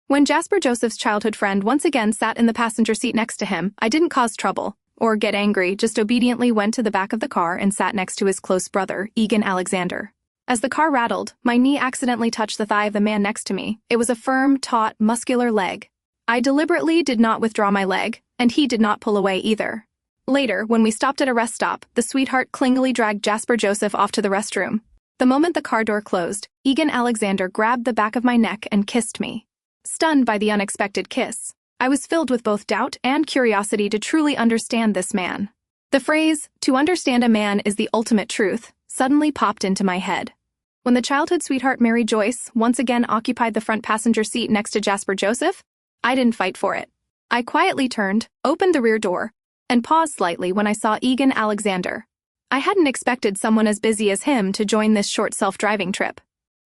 When Jasper Joseph's childhood friend once again sat in the passenger seat next to him, I didn't cause trouble or get angry, just obediently went to the back of the car and sat next to his close brother, Egan Alexander. As the car rattled, my knee accidentally touched the thigh of the man next to me. It was a firm, taut, muscular leg. I deliberately did not withdraw my leg, and he did not pull away either. Later, when we stopped at a rest stop, the sweetheart clingily dragged Jasper Joseph off to the restroom. The moment the car door closed, Egan Alexander grabbed the back of my neck and kissed me. Stunned by the unexpected kiss, I was filled with both doubt and curiosity to truly understand this man. The phrase, "to understand a man is the ultimate truth," suddenly popped into my head. When the childhood sweetheart Mary Joyce once again occupied the front passenger seat next to Jasper Joseph, I didn't fight for it. I quietly turned, opened the rear door, and paused slightly when I saw Egan Alexander. I hadn't expected someone as busy as him to join this short self-driving trip.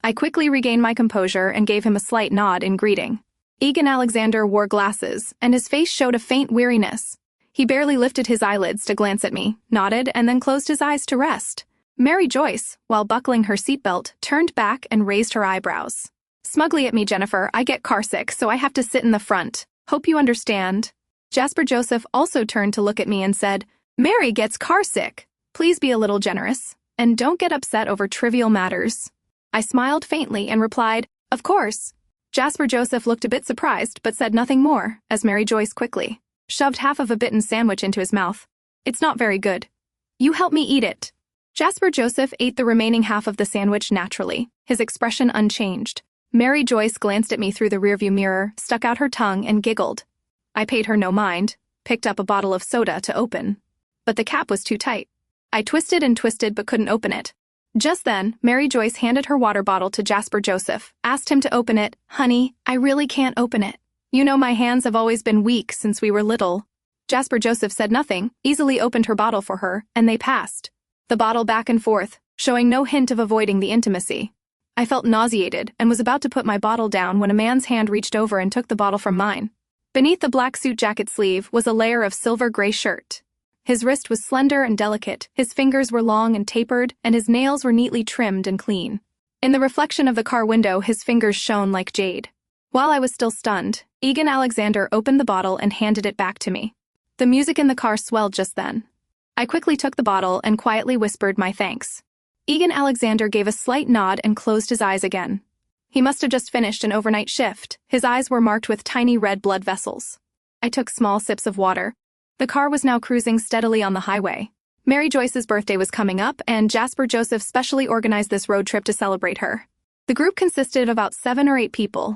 I quickly regained my composure and gave him a slight nod in greeting. Egan Alexander wore glasses, and his face showed a faint weariness. He barely lifted his eyelids to glance at me, nodded, and then closed his eyes to rest. Mary Joyce, while buckling her seatbelt, turned back and raised her eyebrows. "Smugly at me, Jennifer. I get carsick, so I have to sit in the front. Hope you understand." Jasper Joseph also turned to look at me and said, "Mary gets carsick. Please be a little generous, and don't get upset over trivial matters." I smiled faintly and replied, "Of course." Jasper Joseph looked a bit surprised but said nothing more, as Mary Joyce quickly shoved half of a bitten sandwich into his mouth. "It's not very good. You help me eat it." Jasper Joseph ate the remaining half of the sandwich naturally, his expression unchanged. Mary Joyce glanced at me through the rearview mirror, stuck out her tongue, and giggled. I paid her no mind, picked up a bottle of soda to open. But the cap was too tight. I twisted and twisted but couldn't open it. Just then, Mary Joyce handed her water bottle to Jasper Joseph, asked him to open it. "Honey, I really can't open it. You know my hands have always been weak since we were little." Jasper Joseph said nothing, easily opened her bottle for her, and they passed the bottle back and forth, showing no hint of avoiding the intimacy. I felt nauseated and was about to put my bottle down when a man's hand reached over and took the bottle from mine. Beneath the black suit jacket sleeve was a layer of silver-gray shirt. His wrist was slender and delicate, his fingers were long and tapered, and his nails were neatly trimmed and clean. In the reflection of the car window, his fingers shone like jade. While I was still stunned, Egan Alexander opened the bottle and handed it back to me. The music in the car swelled just then. I quickly took the bottle and quietly whispered my thanks. Egan Alexander gave a slight nod and closed his eyes again. He must have just finished an overnight shift. His eyes were marked with tiny red blood vessels. I took small sips of water. The car was now cruising steadily on the highway. Mary Joyce's birthday was coming up, and Jasper Joseph specially organized this road trip to celebrate her. The group consisted of about 7 or 8 people,